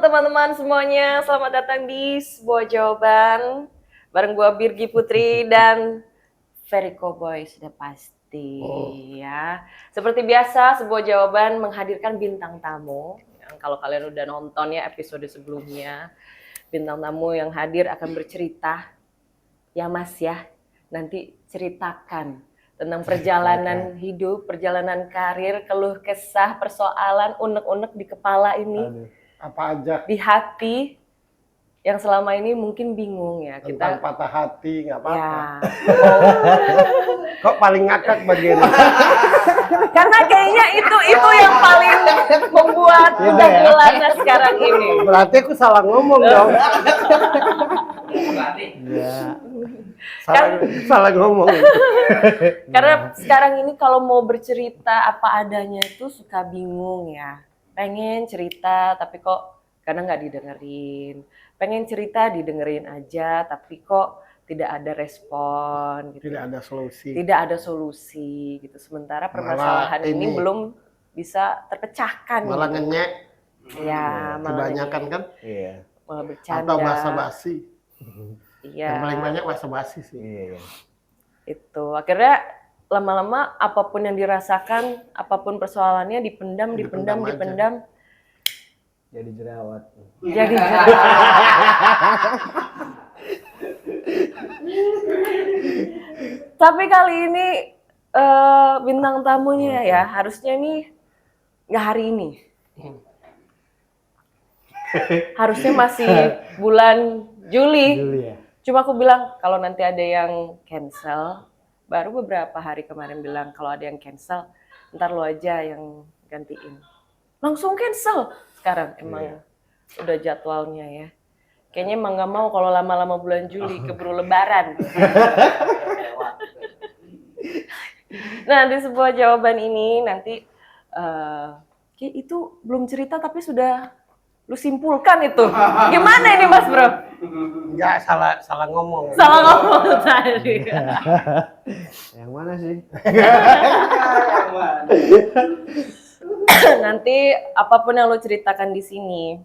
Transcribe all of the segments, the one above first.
teman-teman semuanya, selamat datang di sebuah jawaban bareng gua Birgi Putri dan Ferry Cowboy sudah pasti ya. Seperti biasa, sebuah jawaban menghadirkan bintang tamu. Yang kalau kalian udah nonton ya episode sebelumnya, bintang tamu yang hadir akan bercerita. Ya Mas ya, nanti ceritakan tentang perjalanan hidup, perjalanan karir, keluh kesah, persoalan, unek-unek di kepala ini. Aduh, apa aja? Di hati yang selama ini mungkin bingung ya. Tentang Kita patah hati, nggak apa-apa. ya. Kok paling ngakak bagian ini? Karena kayaknya itu yang paling membuat udah gilanya sekarang ini. Berarti aku salah ngomong dong. Ya. Salah ngomong. Karena sekarang ini kalau mau bercerita apa adanya itu suka bingung ya. Pengen cerita tapi kok kadang nggak didengerin. Pengen cerita didengerin aja tapi kok tidak ada respon gitu. Tidak ada solusi. Tidak ada solusi gitu. Sementara permasalahan ini belum bisa terpecahkan. Malah gitu. ngenyek. Ya, malah Kebanyakan kan? Iya. malah bercanda. Atau basa-basi. Iya. Yang paling banyak basa-basi sih. Iya. Itu akhirnya lama-lama apapun yang dirasakan, apapun persoalannya dipendam. Jadi jerawat. Jadi Tapi kali ini bintang tamunya ya harusnya nih nggak hari ini. Harusnya masih bulan Juli. Ya. Cuma aku bilang kalau nanti ada yang cancel, baru beberapa hari kemarin bilang kalau ada yang cancel, ntar lo aja yang gantiin. Langsung cancel sekarang emang udah jadwalnya ya. Kayaknya emang nggak mau kalau lama-lama bulan Juli keburu Lebaran. Nah di sebuah jawaban ini nanti itu belum cerita tapi sudah lu simpulkan itu. Gimana ini Mas Bro? Enggak, salah ngomong. Salah ngomong tadi. Yang mana sih? Nanti apapun yang lo ceritakan di sini,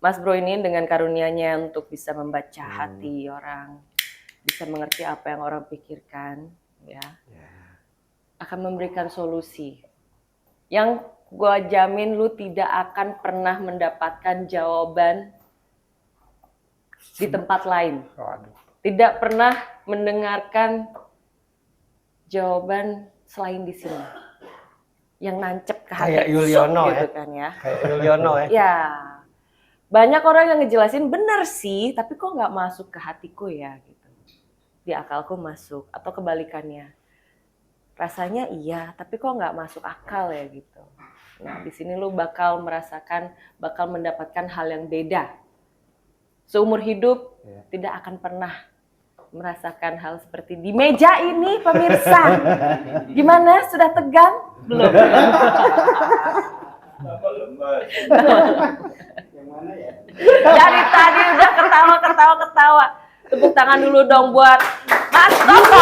Mas Bro ini dengan karunia-Nya untuk bisa membaca hati orang, bisa mengerti apa yang orang pikirkan, ya, akan memberikan solusi. Yang gua jamin lu tidak akan pernah mendapatkan jawaban di tempat lain. Waduh. Tidak pernah mendengarkan jawaban selain di sini. Yang nancep ke hati. Kayak Yuliono gitu ya. Kan ya. Kayak Yuliono ya. Ya. Banyak orang yang ngejelasin bener sih, tapi kok nggak masuk ke hatiku ya gitu. Di akalku masuk atau kebalikannya. Rasanya iya, tapi kok nggak masuk akal ya gitu. Nah, di sini lu bakal mendapatkan hal yang beda. Seumur hidup tidak akan pernah merasakan hal seperti di meja ini, pemirsa. Gimana? Sudah tegang? Belum. Yang mana ya? Dari tadi udah ketawa. Tepuk tangan dulu dong buat Mas Toto.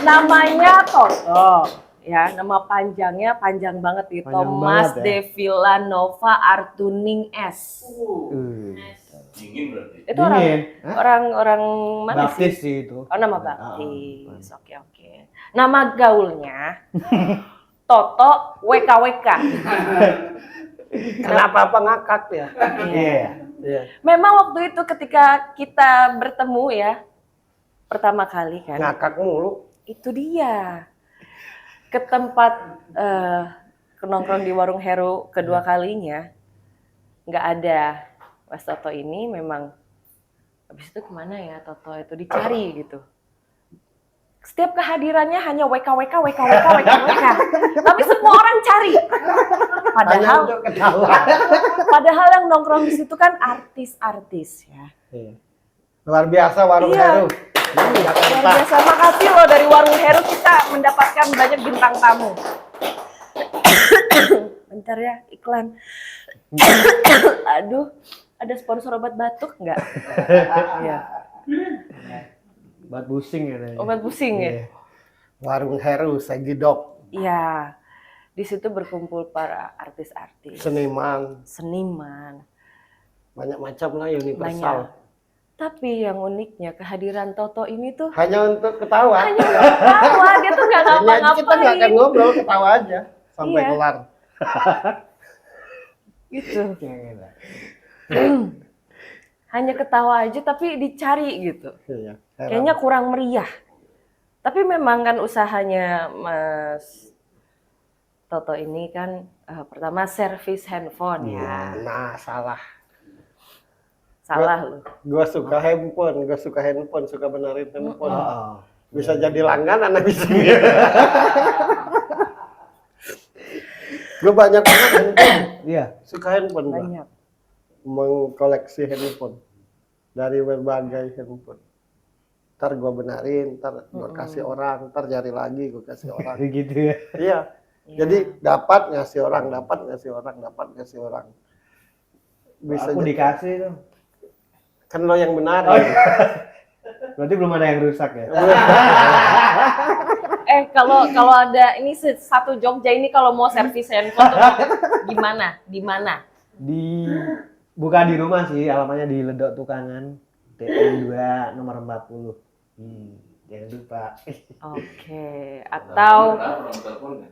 Namanya Toto, ya nama panjangnya panjang banget nih, Thomas banget, ya. De Villanova Artuning S. Dingin berarti. Itu Dingin. orang mana sih? Baptis sih itu. Oh nama baptis, oke. Nama gaulnya Toto WKWK. Kenapa apa ngakak ya? Iya. Memang waktu itu ketika kita bertemu ya pertama kali kan. Ngakak mulu. Itu dia ke tempat nongkrong di warung Heru kedua kalinya nggak ada Mas Toto ini. Memang habis itu kemana ya Toto itu dicari gitu. Setiap kehadirannya hanya WKWK. Tapi semua orang cari. Padahal yang nongkrong di situ kan artis-artis ya. Luar biasa warung Heru. Luar biasa, makasih loh dari warung Heru kita mendapatkan banyak bintang tamu. bentar ya iklan. Aduh, ada sponsor obat batuk nggak? Iya. Buat pusing ya. Obat pusing ya? Iya. Warung Heru, Segidok, Iya. Di situ berkumpul para artis-artis, seniman, seniman, banyak macam lah universal. banyak. Tapi yang uniknya kehadiran Toto ini tuh Hanya untuk ketawa. hanya ketawa, dia tuh nggak Ini aja kita nggak akan ngapa-ngapain. ngobrol, ketawa aja sampai Iya. kelar. Gitu. Iya. Hanya ketawa aja tapi dicari gitu. Iya. Kayaknya kurang meriah. Tapi memang kan usahanya Mas Toto ini kan pertama servis handphone ya. Nah, salah. Salah loh. Gua suka handphone, suka benerin handphone. Oh. Bisa jadi langganan habis ini. Gue banyak banget handphone, Iya. suka handphone gua. Banyak. Mengkoleksi handphone dari berbagai handphone. Ntar gue benerin, ntar gue kasih orang, ntar cari lagi gue kasih orang. Gitu ya. Iya. Iya. Jadi dapat ngasih orang, dapat ngasih orang. Bisa Aku jadi. dikasih tuh. Kan lo yang benar. Berarti belum ada yang rusak ya? Kalau ada ini satu Jogja ini kalau mau servis handphone tuh gimana? Di mana? Bukan di rumah sih, alamatnya di Ledok Tukangan, TN 2 nomor 40. Jangan lupa. Oke. Atau Nomor teleponnya.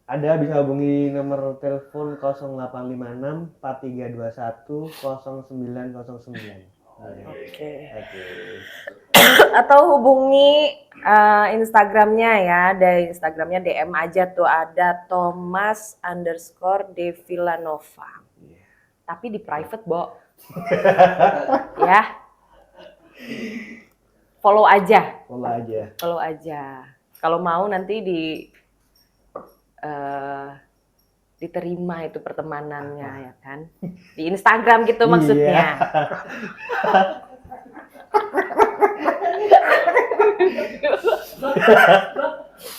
Ada bisa hubungi nomor telepon 0856 4321 0909. oke. Oke. Atau hubungi Instagramnya ya. Dari Instagramnya DM aja tuh ada Thomas_Devillanova. Tapi di private, Bo. Ya. Follow aja. Follow aja. Kalau mau nanti diterima itu pertemanannya ya kan. Di Instagram gitu maksudnya.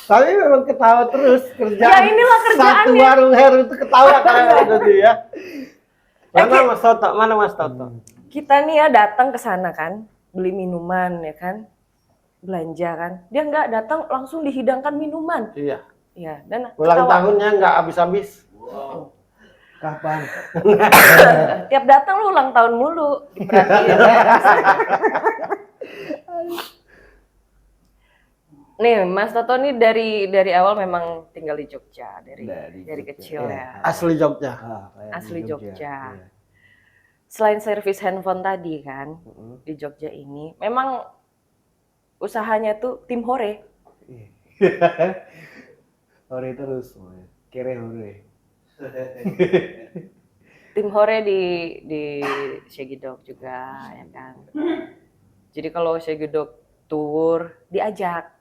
Tapi memang ketawa terus kerjaan. Ya, inilah kerjaannya. Satu warung Heru itu ketawa kan tadi ya. Mana Mas Toto? Kita nih ya datang ke sana kan, beli minuman ya kan. Belanja kan. Dia nggak datang langsung dihidangkan minuman. Iya. Ya, dan Ulang ketawa. tahunnya nggak habis-habis. Kapan? Tiap datang lu ulang tahun mulu. Diperhatiin. Nih, Mas Toto nih dari awal memang tinggal di Jogja, dari Jogja. kecil Iya. ya. Asli Jogja. Kayak Asli di Jogja. Iya. Selain servis handphone tadi kan, di Jogja ini, memang usahanya tuh tim hore. Hore terus semuanya. Kere hore. Tim hore di Segidok juga ya kan. Jadi kalau Segidok tour diajak.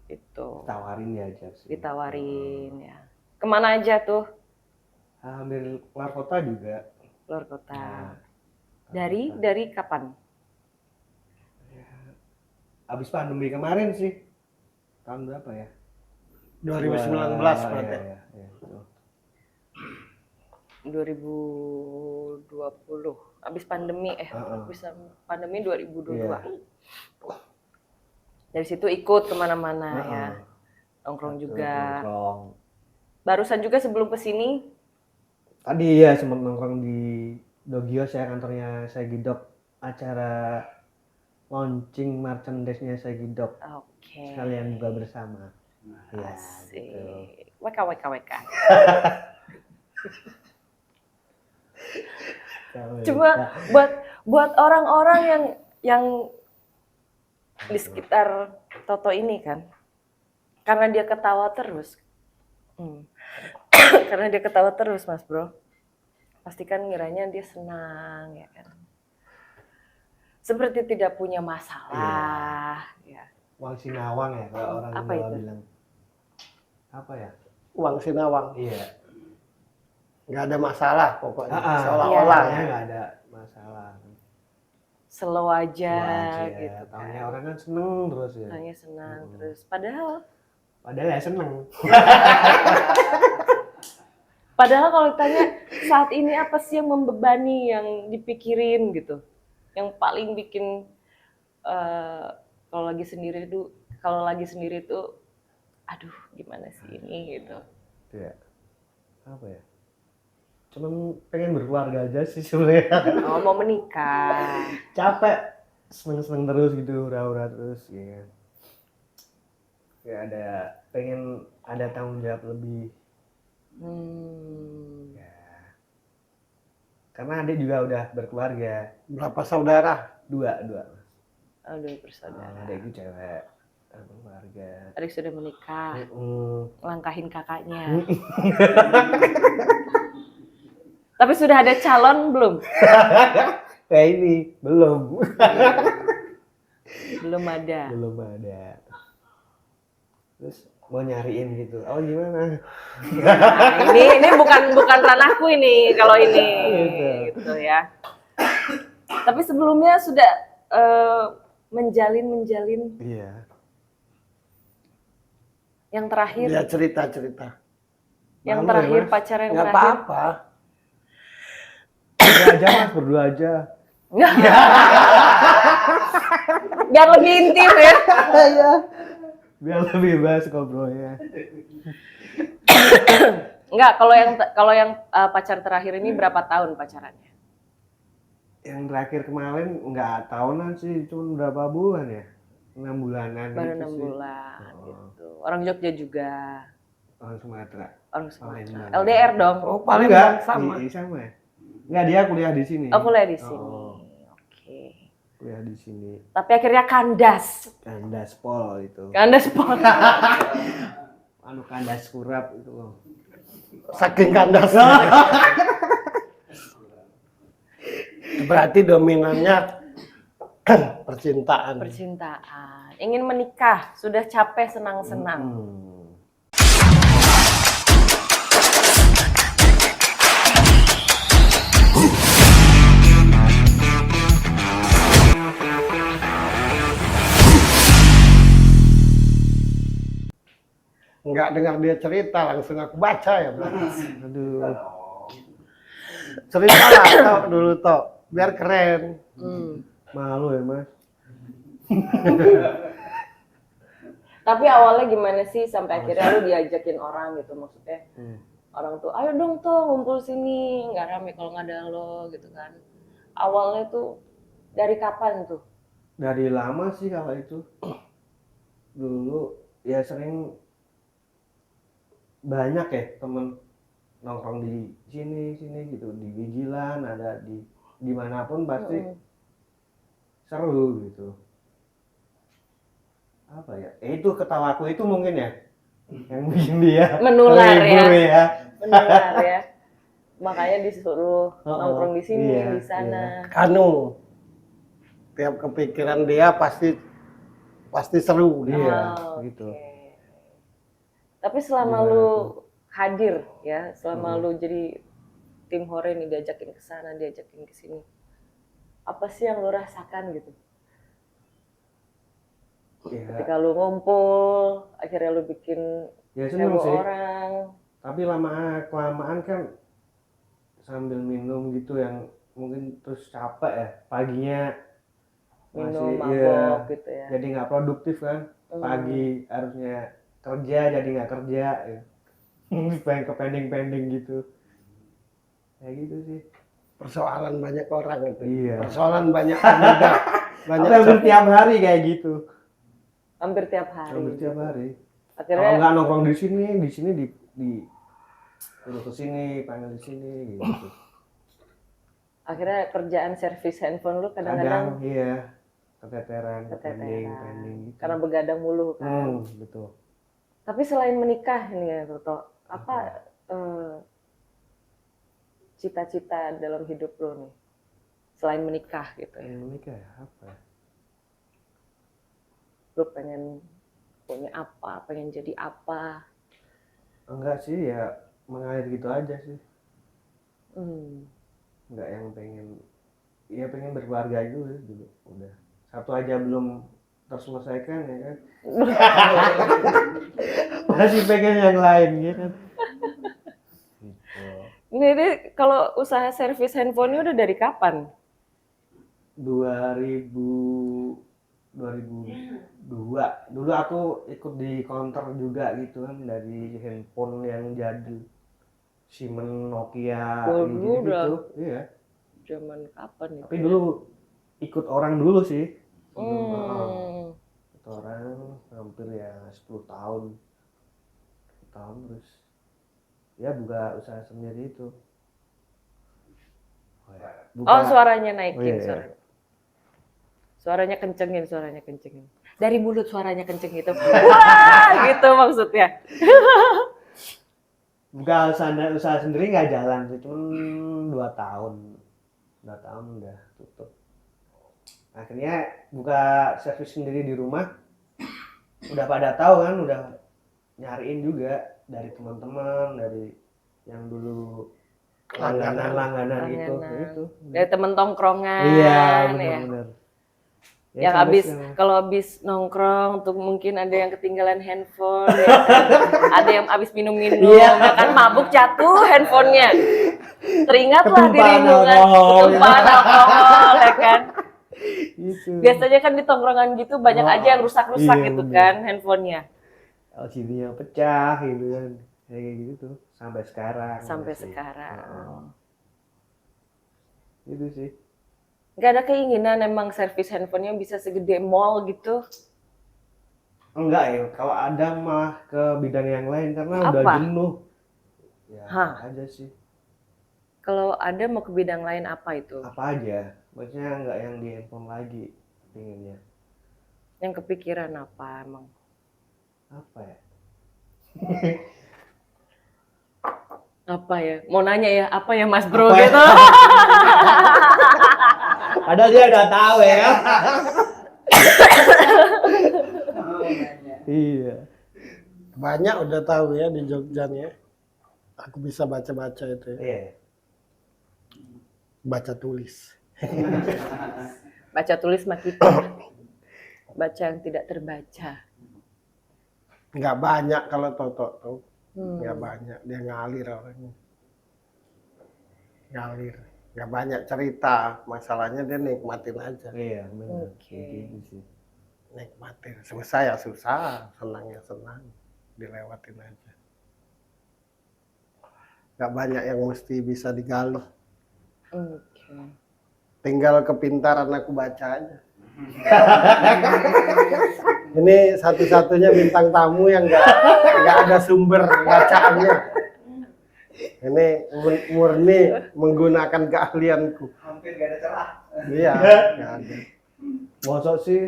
Itu Tawarin diajak sih. ditawarin ya. Kemana aja tuh? Hampir keluar kota juga. Luar kota. Nah, Dari kapan? abis pandemi kemarin sih. Tahun berapa ya? 2019 Wah, berarti. iya, betul. 2020. Habis pandemi habis pandemi 2022. Iya. Dari situ ikut kemana-mana Heeh. ya. Nongkrong Betul, juga. nongkrong. Barusan juga sebelum kesini Tadi ya sempat nongkrong di Dogios ya, kantornya Segidok, acara launching merchandise-nya Segidok. oke. Sekalian buka bersama. Iya, gitu. Asik. WK. Cuma buat orang-orang yang di sekitar Toto ini kan, karena dia ketawa terus, karena dia ketawa terus Mas Bro, pastikan ngiranya dia senang ya kan, seperti tidak punya masalah. Ya. Uang Sinawang ya kalau orang Apa Jawa itu? bilang. Apa ya? Uang Sinawang. Iya. Nggak ada masalah pokoknya. Iya. Seolah-olah ya. Nggak ada masalah. Slow aja Wah, gitu tahunya kan. orang kan seneng terus ya. Tanya senang terus, padahal Padahal ya seneng. Padahal kalau ditanya saat ini apa sih yang membebani, yang dipikirin gitu, yang paling bikin kalau lagi sendiri tuh, aduh gimana sih ini gitu. Ya, apa ya? Cuman pengen berkeluarga aja sih sebenarnya. Oh, mau menikah. Capek, seneng-seneng terus gitu, hura-hura terus, ya. Kayak pengen ada tanggung jawab lebih. Ya. Karena adik juga udah berkeluarga. Berapa saudara? Dua. Aduh, bersaudara. Adikku cewek, berkeluarga. Adik sudah menikah, langkahin kakaknya. Tapi sudah ada calon belum? Kayak ini, belum. Belum ada. Belum ada. Terus mau nyariin gitu. Oh gimana? Nah, ini bukan ranahku ini kalau ini gitu ya. Tapi sebelumnya sudah menjalin. Iya. Yang terakhir. Ya cerita. Yang Malu terakhir ya, Mas? pacar yang Nggak terakhir. apa-apa. Berdua aja. Biar lebih intim ya. Biar lebih bebas ngobrolnya. Enggak, kalau yang pacar terakhir ini berapa tahun pacarannya? Yang terakhir kemarin nggak tahunan sih, cuma berapa bulan ya? 6 bulanan. Baru gitu 6 sih. bulan Oh. gitu. Orang Jogja juga. Orang Sumatera. Orang Sumatera. Palembang. LDR dong. Oh, paling Enggak, sama. sama ya? Enggak, dia kuliah di sini. Oh, kuliah di sini. Oh. Oke. Kuliah di sini. Tapi akhirnya kandas. Kandas pol itu. Kandas pol. Kandas kurap itu loh. Saking kandas. Berarti dominannya percintaan. Percintaan. Ingin menikah, sudah capek senang-senang. Nggak dengar dia cerita, langsung aku baca ya. Aduh. Cerita lah Tok, dulu Tok, biar keren. Malu ya, Mas. Tapi awalnya gimana sih sampai akhirnya lu diajakin orang gitu, maksudnya orang tuh ayo dong tuh ngumpul sini, nggak rame kalau nggak ada lo gitu kan. Awalnya tuh dari kapan tuh? Dari lama sih kalau itu. Dulu ya sering banyak ya temen nongkrong di sini gitu, di Vigilan, ada di dimanapun pasti seru gitu. Apa ya? Itu ketawaku itu mungkin ya yang bikin dia Menular terhibur ya. Benar ya. Makanya disuruh nongkrong di sini, iya, di sana. Anu, tiap kepikiran dia pasti seru. Iya, Oh, gitu. oke. Tapi selama lu hadir ya, selama lu jadi tim hore nih, diajakin ke sana, diajakin ke sini. Apa sih yang lu rasakan gitu? Ya, Ketika lu ngumpul, akhirnya lu bikin ya seneng heboh sih. orang. Tapi kelamaan kan sambil minum gitu yang mungkin terus capek ya. Paginya Minum, masih mabok gitu ya. jadi nggak produktif kan. Pagi harusnya kerja jadi nggak kerja ya. Pengen ke pending gitu. Kayak gitu sih. Persoalan banyak orang itu. Iya. Persoalan banyak pemuda. Banyak Hampir tiap hari kayak gitu. Hampir tiap hari. Hampir tiap hari. Kalau Akhirnya nggak nongkrong di sini udah ke sini, panggil di sini gitu. akhirnya kerjaan servis handphone lu kadang-kadang Iya, keteteran, keteteran. pending gitu. Karena begadang mulu kan. Betul. Tapi selain menikah nih ya Toto, apa cita-cita dalam hidup lo nih? Selain menikah gitu ya. Yang menikah ya, apa? Lo pengen punya apa? Pengen jadi apa? Enggak sih, ya mengalir gitu aja sih. Enggak yang pengen berkeluarga itu dulu. Udah. Satu aja belum terselesaikan ya kan. Masih pengen yang lain gitu kan. Gitu. Ini kalau usaha servis handphonenya udah dari kapan? 2002. Dulu aku ikut di counter juga gitu kan, dari handphone yang jadul. Siemens, Nokia, Dulu gitu. Iya. Zaman kapan itu? Tapi dulu ikut orang dulu sih. Hmm. Ikut orang hampir ya 10 tahun. 10 tahun terus ya buka usaha sendiri itu. Oh, suaranya naikin, Oh, iya, iya. suaranya. Suaranya kencengin. Dari mulut suaranya kenceng gitu. Wah, gitu maksudnya. Buka usaha sendiri nggak jalan sih, cuma 2 tahun. 2 tahun udah tutup. Akhirnya buka servis sendiri di rumah. Udah pada tahu kan, udah nyariin juga dari teman-teman, dari yang dulu langganan gitu. Itu. Dari temen tongkrongan. Iya, ya. benar-benar. Yang sampai abis, sekarang. kalau abis nongkrong tuh mungkin ada yang ketinggalan handphone, ya kan? Ada yang abis minum-minum, Iya. ya kan mabuk jatuh handphonenya. Teringatlah Ketumpahan dirimu kan, alkohol, ketumpahan alkohol, ya kan. Gitu. Biasanya kan di tongkrongan gitu banyak Oh, aja yang rusak-rusak iya, gitu bener. kan handphonenya. LCD-nya pecah gitu kan. Kayak gitu sampai sekarang. Sampai masih. sekarang. Itu sih. Nggak ada keinginan emang servis handphonenya bisa segede mall gitu? Enggak ya, kalau ada malah ke bidang yang lain karena udah Apa? jenuh. Ya, Hah? aja sih. Kalau ada mau ke bidang lain apa itu? Apa aja? Maksudnya enggak yang di handphone lagi pinginnya. Yang kepikiran apa emang? Apa ya? Apa ya? Mau nanya ya, apa ya Mas Bro Apa ya? gitu? Padahal dia udah tahu ya. Iya. Banyak udah tahu ya di Jogja nih ya. Aku bisa baca-baca itu ya. Iya. Baca tulis. Baca tulis mah kita. Baca yang tidak terbaca. Nggak banyak kalau Toto tuh. Hmm. Nggak banyak. Dia ngalir orangnya. Ngalir. Nggak banyak cerita. Masalahnya dia nikmatin aja. Iya, benar. Oke. Gitu sih. Nikmatin. Susah ya susah. Senang ya senang. Dilewatin aja. Nggak banyak yang mesti bisa digali. Oke. Tinggal kepintaran aku baca aja. Ini satu-satunya bintang tamu yang nggak ada sumber bacaannya. Ini murni menggunakan keahlianku. Hampir gak ada celah. Iya, nggak ada. Mosok sih.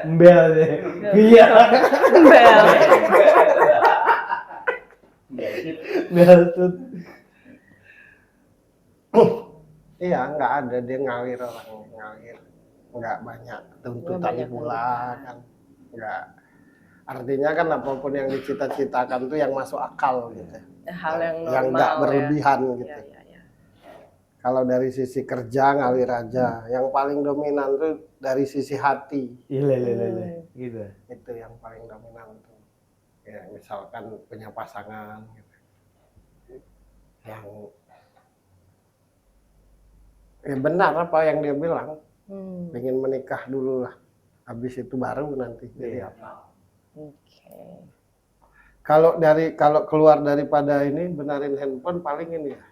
Mbel deh. Iya. Bel. Mbel tuh. Iya, nggak ada. Dia ngalir orang ngalir. Nggak banyak tuntutan banyak pula kan. Nggak. Artinya kan apapun yang dicita-citakan tuh yang masuk akal gitu. Hal yang normal Yang nggak ya. berlebihan gitu. Ya, ya, ya. Kalau dari sisi kerja ngalir aja. Yang paling dominan tuh dari sisi hati. Iya. Gitu. Itu yang paling dominan tuh. Ya, misalkan punya pasangan gitu. Yang benar apa yang dia bilang. Pengen menikah dulu lah. Habis itu baru nanti jadi apa. Oke. Kalau keluar daripada ini benarin handphone paling ini ya.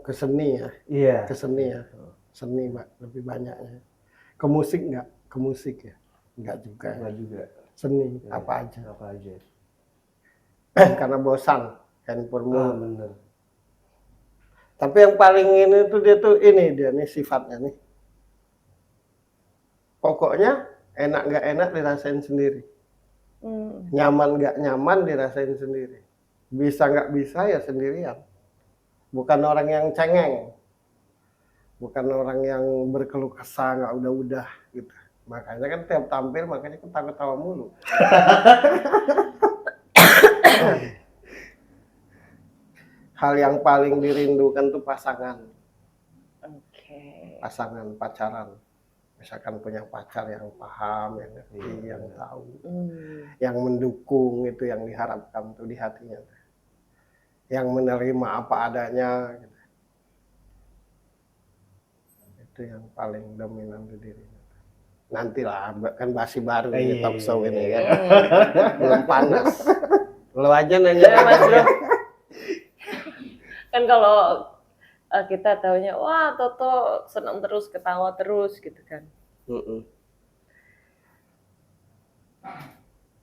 Ke seni ya. Iya. Ke seni ya. Seni Mbak, lebih banyaknya. Ke musik enggak? Ke musik ya. Enggak juga. Enggak juga. Seni Iya. apa aja. Apa aja. Karena bosan handphone Ah, bener. Tapi yang paling ini tuh dia nih sifatnya nih. Pokoknya enak nggak enak dirasain sendiri. Nyaman nggak nyaman dirasain sendiri. Bisa nggak bisa ya sendirian. Bukan orang yang cengeng. Bukan orang yang berkeluh kesah nggak udah gitu. Makanya kan tiap tampil makanya ketawa-ketawa mulu. Hal yang paling dirindukan tuh pasangan. Oke. Pasangan pacaran. Misalkan punya pacar yang paham, yang ngerti, yang tahu, yang mendukung, itu yang diharapkan tuh di hatinya. yang menerima apa adanya. Itu yang paling dominan di dirinya. Nantilah, kan masih baru ini talk show ini kan. Belum panas. Lo aja nanya. Ya, Mas Bro. Kan kalau kita taunya, wah Toto senang terus, ketawa terus gitu kan.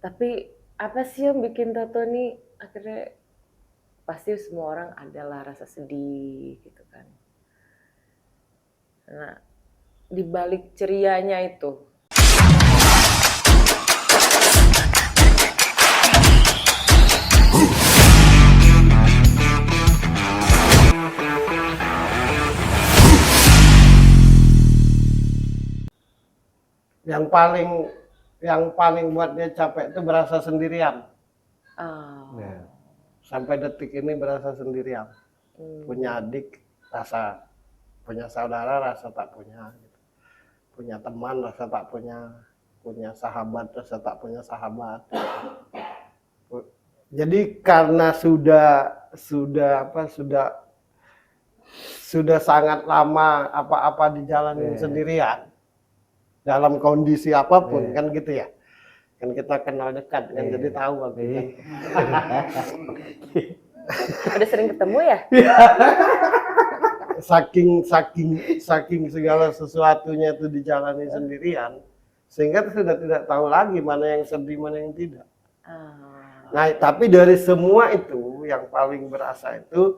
Tapi apa sih yang bikin Toto nih akhirnya pasti semua orang adalah rasa sedih gitu kan. Nah, di balik cerianya itu yang paling buat dia capek itu berasa sendirian. Nah, Sampai detik ini berasa sendirian. Punya adik rasa, punya saudara rasa tak punya, punya teman rasa tak punya, punya sahabat rasa tak punya sahabat. Jadi karena sudah sangat lama apa-apa dijalanin sendirian dalam kondisi apapun kan gitu ya. Kan kita kenal dekat kan jadi tahu waktu itu. udah sering ketemu ya? saking segala sesuatunya itu dijalani sendirian sehingga sudah tidak tahu lagi mana yang sedih mana yang tidak. Nah tapi dari semua itu yang paling berasa itu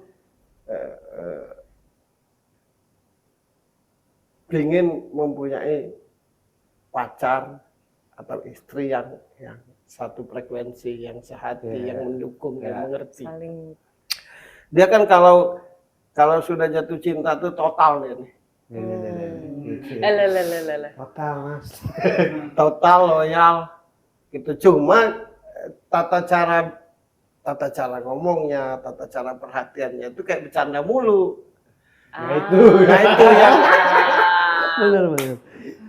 ingin mempunyai pacar atau istri yang satu frekuensi, yang sehati, yang mendukung, yang mengerti. Saling. Dia kan kalau sudah jatuh cinta tuh total dia nih. Total Mas. Total loyal. Gitu. Cuma tata cara ngomongnya, tata cara perhatiannya itu kayak bercanda mulu. Nah itu yang Benar.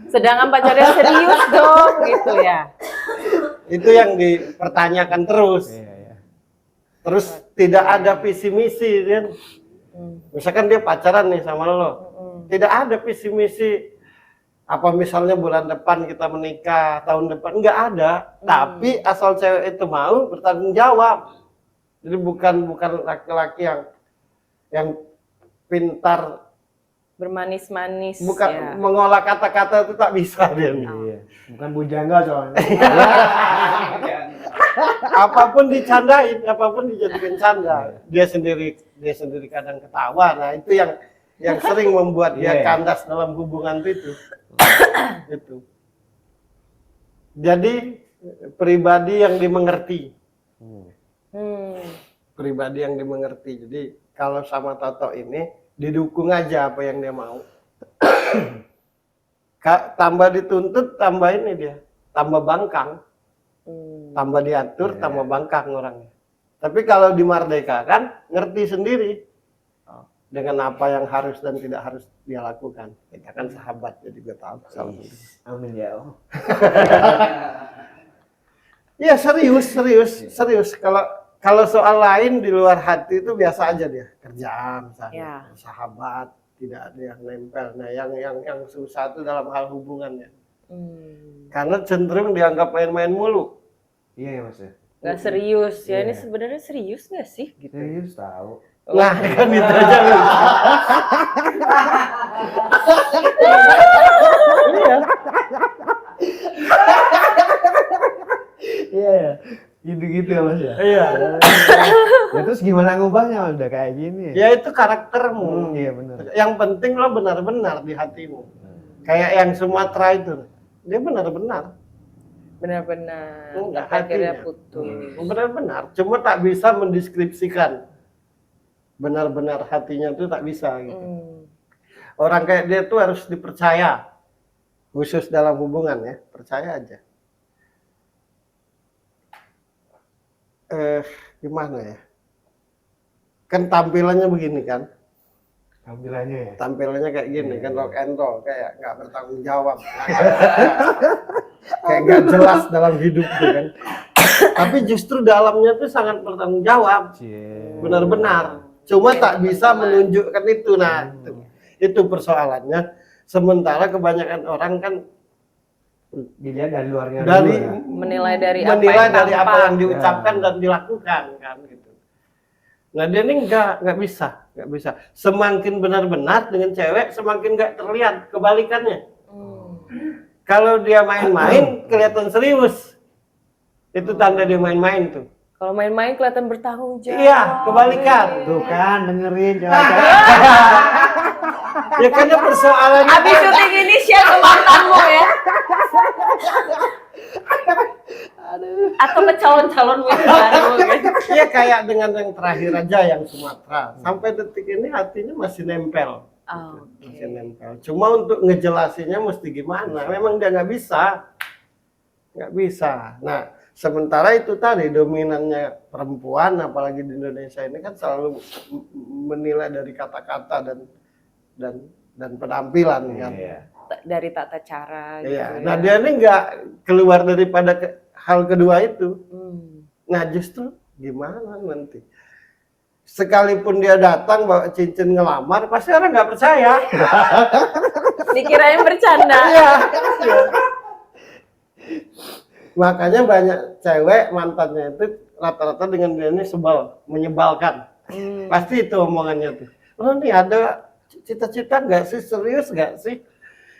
Sedangkan pacarnya serius dong gitu ya. itu yang dipertanyakan terus. Terus tidak ada visi misi kan. Misalkan dia pacaran nih sama lo. Tidak ada visi misi apa misalnya bulan depan kita menikah, tahun depan enggak ada. Tapi asal cewek itu mau bertanggung jawab. Jadi bukan laki-laki yang pintar Bermanis-manis bukan ya. mengolah kata-kata itu tak bisa dia. Iya. Bukan bujangga soalnya. Apapun dicandain, apapun dijadikan canda. Dia sendiri kadang ketawa. Nah, itu yang sering membuat dia kandas dalam hubungan itu. Itu. Jadi pribadi yang dimengerti. Pribadi yang dimengerti. Jadi kalau sama Toto ini didukung aja apa yang dia mau. Tambah dituntut, tambah ini dia, tambah bangkang. Tambah diatur, tambah bangkang orangnya. Tapi kalau dimerdekakan, ngerti sendiri dengan apa yang harus dan tidak harus dia lakukan. Kita kan sahabat, jadi gue tahu. Amin ya Allah. Ya serius. Kalau soal lain di luar hati itu biasa aja dia. Kerjaan misalnya, sahabat, tidak ada yang nempel. Nah yang susah itu dalam hal hubungannya. Karena cenderung dianggap main-main mulu. Iya ya Mas ya. Nggak serius ya. Ini sebenarnya serius nggak sih gitu? Serius tahu. Nah kan itu aja. Iya. Gitu-gitu ya Mas ya. Iya. Ya terus gimana ngubahnya udah kayak gini? Ya itu karaktermu. Iya benar. Yang penting lo benar-benar di hatimu. Kayak yang Sumatera itu. Dia benar-benar. Benar-benar. Enggak, Akhirnya hatinya. putus. Benar-benar. Cuma tak bisa mendeskripsikan. Benar-benar hatinya itu tak bisa gitu. Orang kayak dia tuh harus dipercaya. Khusus dalam hubungan ya. Percaya aja. Gimana ya? Kan tampilannya begini kan? Tampilannya ya. Tampilannya kayak gini kan, rock and roll, kayak nggak bertanggung jawab, kayak nggak jelas dalam hidup tuh kan. Tapi justru dalamnya tuh sangat bertanggung jawab. Benar-benar. Cuma tak bisa menunjukkan itu. Nah, itu persoalannya. Sementara kebanyakan orang kan Dilihat dari luarnya dari dulu ya. Menilai dari apa tampak. yang diucapkan dan dilakukan kan gitu. Nah dia ini nggak bisa. Semakin benar-benar dengan cewek, semakin nggak terlihat kebalikannya. Kalau dia main-main, kelihatan serius. Itu tanda dia main-main tuh. Kalau main-main kelihatan bertanggung jawab. Iya, kebalikan. Tuh kan, dengerin cewek-cewek. Ya karena persoalannya Abis syuting ini share ke mantanmu ya. Atau ke calon-calon baru gitu. ya kayak dengan yang terakhir aja yang Sumatera. Sampai detik ini hatinya masih nempel. Oh, Masih nempel. Cuma untuk ngejelasinnya mesti gimana? Memang dia nggak bisa. Nah, sementara itu tadi dominannya perempuan, apalagi di Indonesia ini kan selalu menilai dari kata-kata dan penampilan kan. Dari tata cara gitu. Iya. Nah dia ini nggak keluar daripada hal kedua itu. Nah justru gimana nanti? Sekalipun dia datang bawa cincin ngelamar, pasti orang nggak percaya. Dikirain bercanda. Iya. Makanya banyak cewek mantannya itu rata-rata dengan dia ini sebal, menyebalkan. Pasti itu omongannya tuh. Lo nih ada cita-cita nggak sih, serius nggak sih?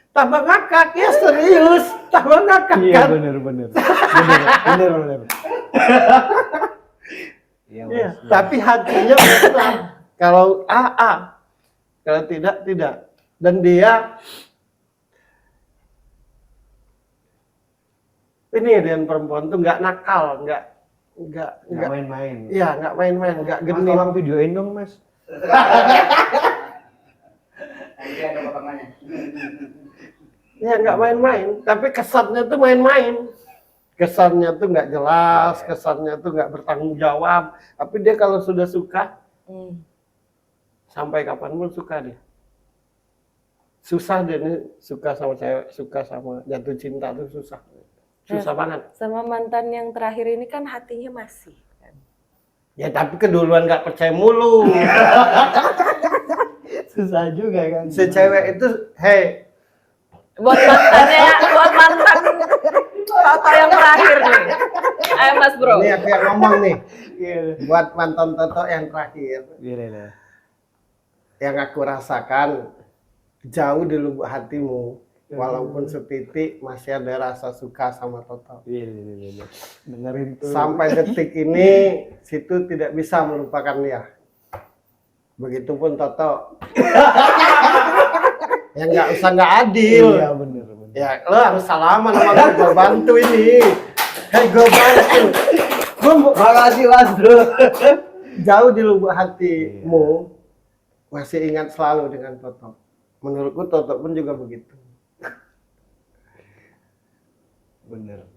Tambah ngakak ya serius, tambah ngakak Iya kan? bener. Iya, tapi hatinya benar. Kalau A, kalau tidak. Dan dia ini dengan perempuan tuh nggak nakal, nggak main-main. iya nggak main-main, nggak Mas genit. tolong videoin dong mas. Ya nggak main-main, tapi kesannya tuh main-main. Kesannya tuh nggak jelas, kesannya tuh nggak bertanggung jawab. Tapi dia kalau sudah suka, sampai kapanpun suka dia. Susah dia nih suka sama cewek, suka sama jatuh cinta tuh susah. Susah banget. Sama mantan yang terakhir ini kan hatinya masih. Ya tapi keduluan nggak percaya mulu. Susah juga kan. Si cewek itu, hey, Buat mantan Toto yang terakhir nih. Ayo Mas Bro. ini aku yang ngomong nih. Buat mantan Toto yang terakhir, Iya. yang aku rasakan jauh di lubuk hatimu, walaupun setitik masih ada rasa suka sama Toto. Iya. Dengerin tuh. Sampai detik ini situ tidak bisa melupakan dia. Begitupun Toto. Ya nggak adil. Iya bener. Ya lo harus salaman sama gue bantu ini. Hei gue bantu. Makasih mas bro. Jauh di lubuk hatimu masih ingat selalu dengan Toto. Menurutku Toto pun juga begitu. Bener.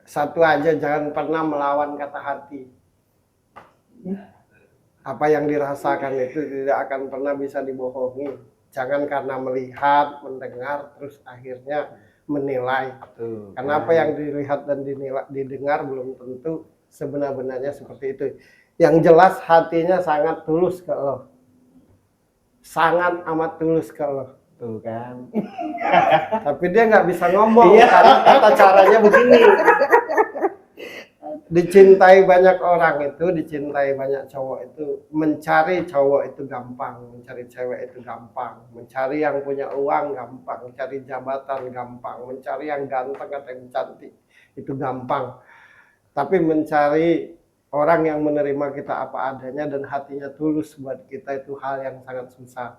Satu aja, jangan pernah melawan kata hati. Apa yang dirasakan itu tidak akan pernah bisa dibohongi. Jangan karena melihat, mendengar, terus akhirnya menilai. Tuh, Karena apa yang dilihat dan didengar belum tentu sebenar-benarnya seperti itu. Yang jelas hatinya sangat tulus ke lo. Sangat amat tulus ke lo. Tuh kan. Tapi dia nggak bisa ngomong karena tata caranya begini. Dicintai banyak orang itu, dicintai banyak cowok itu, mencari cowok itu gampang, mencari cewek itu gampang, mencari yang punya uang gampang, mencari jabatan gampang, mencari yang ganteng atau yang cantik itu gampang. Tapi mencari orang yang menerima kita apa adanya dan hatinya tulus buat kita itu hal yang sangat susah.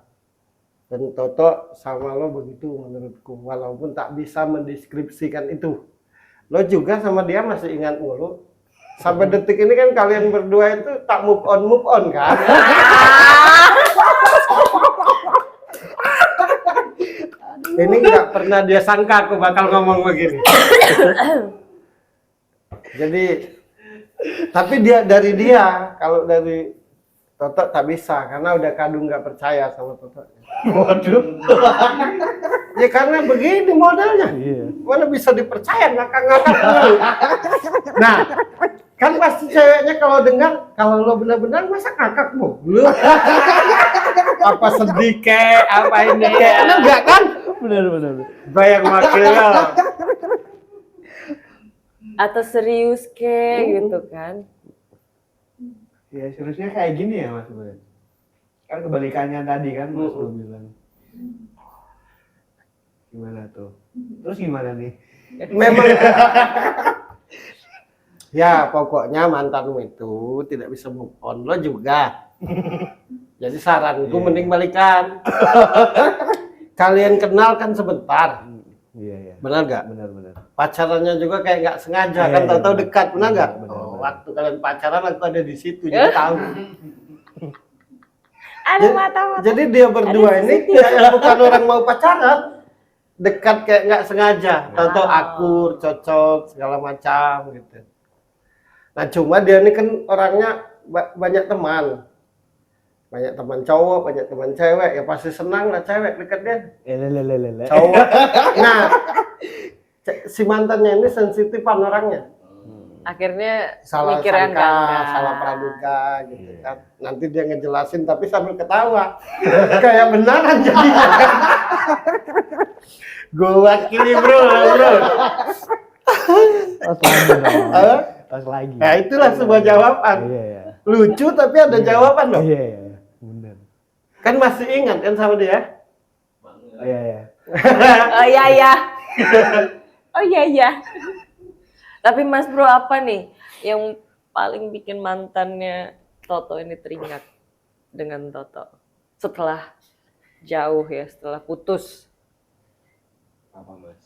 Dan Toto sama lo begitu menurutku, walaupun tak bisa mendeskripsikan itu. Lo juga sama dia masih ingat mulu. Sampai detik ini kan kalian berdua itu tak move on kan? Ini nggak pernah dia sangka aku bakal ngomong begini. Jadi, tapi kalau dari Toto tak bisa karena udah kadung nggak percaya sama Toto. Waduh. Ya karena begini modelnya. Iya. Mana bisa dipercaya ngakak-ngakak dulu. Nah, kan pasti ceweknya kalau dengar kalau lo benar-benar masa ngakak mulu. Apa sedih kek, apa ini kek, enggak kan? Benar. Bayang wakilnya. Atau serius gitu kan? Ya seriusnya kayak gini ya Mas Bro. Kan kebalikannya tadi kan Mas Bro bilang. Gimana tuh? Terus gimana nih? Memang ya pokoknya mantanmu itu tidak bisa move on, lo juga. Jadi saranku mending balikan. Kalian kenal kan sebentar, Iya. benar nggak? Benar. Pacarannya juga kayak nggak sengaja Iya, kan, iya, tahu-tahu benar. dekat, benar nggak? Benar, Oh, benar. waktu kalian pacaran aku ada di situ, jadi tahu. Ada mata-mata. Jadi dia berdua ini kayak bukan orang mau pacaran, dekat kayak nggak sengaja, tahu-tahu akur, cocok segala macam gitu. Nah cuma dia ini kan orangnya banyak teman cowok, banyak teman cewek, ya pasti senang lah cewek dekat dia. Lele. Cowok. Nah si mantannya ini sensitifan orangnya. Akhirnya Salah mikir yang sangka, enggak. salah praduga gitu kan. Nanti dia ngejelasin tapi sambil ketawa. Kayak beneran jadinya. Gue wakili bro. Pas lagi dong. Hah? Pas lagi. Nah itulah sebuah jawaban. Iya. Lucu tapi ada jawaban dong. Iya. Benar. Kan masih ingat kan sama dia? Iya. Oh iya. Oh iya. Tapi Mas Bro apa nih yang paling bikin mantannya Toto ini teringat dengan Toto setelah jauh ya, setelah putus? Apa Mas?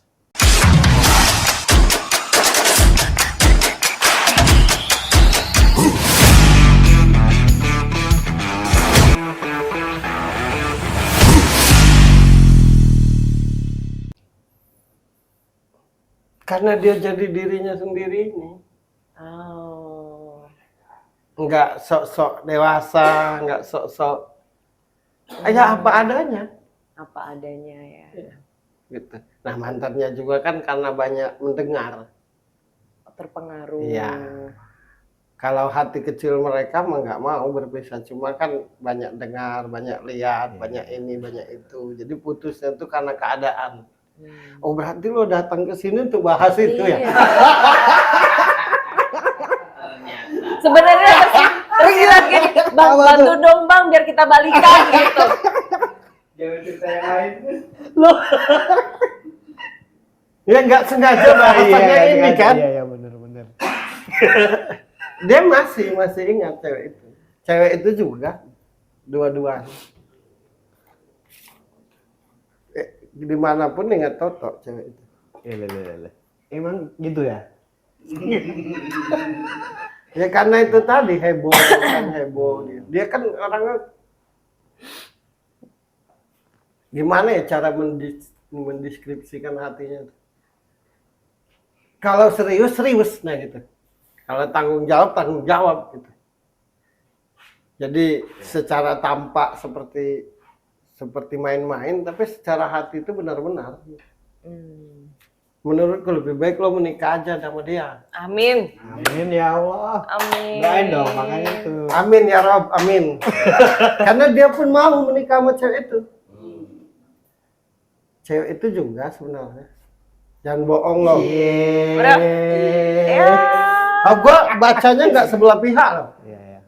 Karena dia jadi dirinya sendiri ini. Oh. Nggak sok-sok dewasa, nggak sok-sok. Ya apa adanya. Apa adanya ya. Gitu. Nah mantannya juga kan karena banyak mendengar. Terpengaruh. Iya. Kalau hati kecil mereka mah nggak mau berpisah, cuma kan banyak dengar, banyak lihat, banyak ini, banyak itu. Jadi putusnya tuh karena keadaan. Oh berarti lo datang ke sini untuk bahas itu ya? Iya. Sebenarnya tersirat gini, bang bantu dong bang biar kita balikan gitu. Jangan cerita yang lain. Ya nggak sengaja bahasannya ini kan? Iya benar. Dia masih ingat cewek itu. Cewek itu juga dua-duanya. Dimanapun ingat Toto cewek itu. Iya. Emang gitu ya? Ya karena itu tadi heboh kan heboh dia kan orangnya gimana ya cara mendeskripsikan hatinya. Kalau serius nah gitu. Kalau tanggung jawab gitu. Jadi secara tampak seperti main-main, tapi secara hati itu benar-benar. Menurutku lebih baik lo menikah aja sama dia. Amin. Amin ya Allah. Amin. Doain dong makanya tuh. Amin ya Rob, amin. Karena dia pun mau menikah sama cewek itu. Cewek itu juga sebenarnya. Jangan bohong lo. Bro. Ya. Gua bacanya nggak sebelah pihak loh. Iya.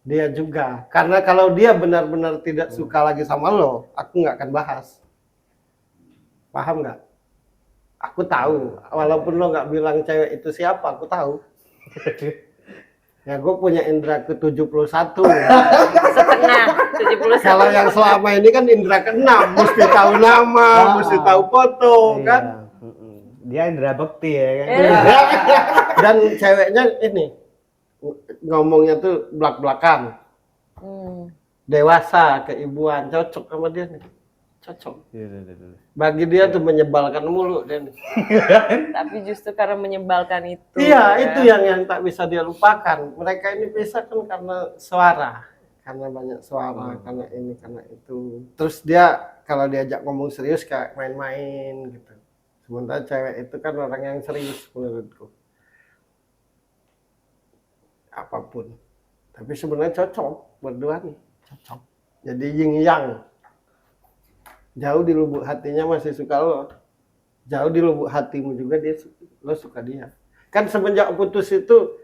Dia juga. Karena kalau dia benar-benar tidak suka lagi sama lo, aku nggak akan bahas. Paham nggak? Aku tahu. Walaupun lo nggak bilang cewek itu siapa, aku tahu. Ya gue punya indera ke-71. Setengah 71. Kalau yang selama ini kan indera ke-6, mesti tahu nama, mesti tahu foto, Iya. kan? Dia indra bekti ya kan. Dan ceweknya ini ngomongnya tuh belak-belakan. Dewasa, keibuan, cocok sama dia nih. Cocok. Iya. Bagi dia tuh menyebalkan mulu dia nih. Tapi justru karena menyebalkan itu. Iya, ya. itu yang tak bisa dia lupakan. Mereka ini pisah kan karena suara. karena banyak suara, karena ini, karena itu. Terus dia kalau diajak ngomong serius kayak main-main gitu. Sementara cewek itu kan orang yang serius menurutku. Apapun. Tapi sebenarnya cocok berdua nih, cocok. Jadi yin yang. Jauh di lubuk hatinya masih suka lo. Jauh di lubuk hatimu juga lo suka dia. Kan semenjak putus itu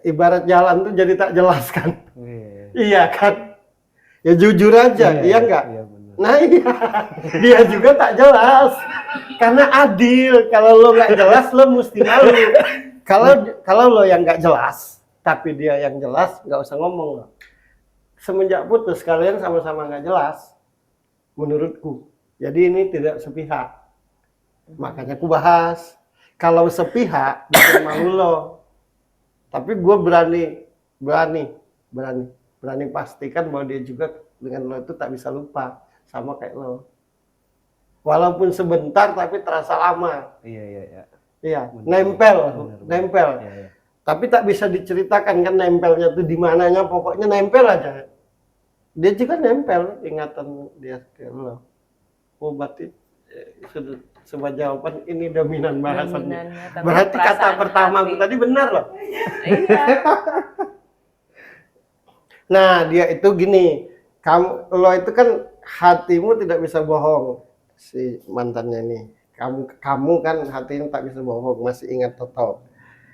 ibarat jalan tuh jadi tak jelas kan. Iya kan? Ya jujur aja, iya enggak? Iya, benar. Nah iya, dia juga tak jelas. Karena adil, kalau lo nggak jelas lo mesti malu. Kalau lo yang nggak jelas, tapi dia yang jelas, nggak usah ngomong lo. Semenjak putus kalian sama-sama nggak jelas, menurutku. Jadi ini tidak sepihak. Makanya aku bahas. Kalau sepihak, bikin malu lo. Tapi gue berani pastikan bahwa dia juga dengan lo itu tak bisa lupa. Sama kayak lo. Walaupun sebentar tapi terasa lama. Iya. Iya, Benar. nempel. Iya. Tapi tak bisa diceritakan kan nempelnya tuh di mananya, pokoknya nempel aja. Dia juga nempel ingatan dia ke lo. Oh, berarti sebuah jawaban ini dominan bahasannya. Dominannya, tapi Berarti kata perasaan pertama hati. tadi benar loh. Iya. Nah, dia itu gini, lo itu kan hatimu tidak bisa bohong, si mantannya ini. Kamu kan hatimu tak bisa bohong, masih ingat Toto.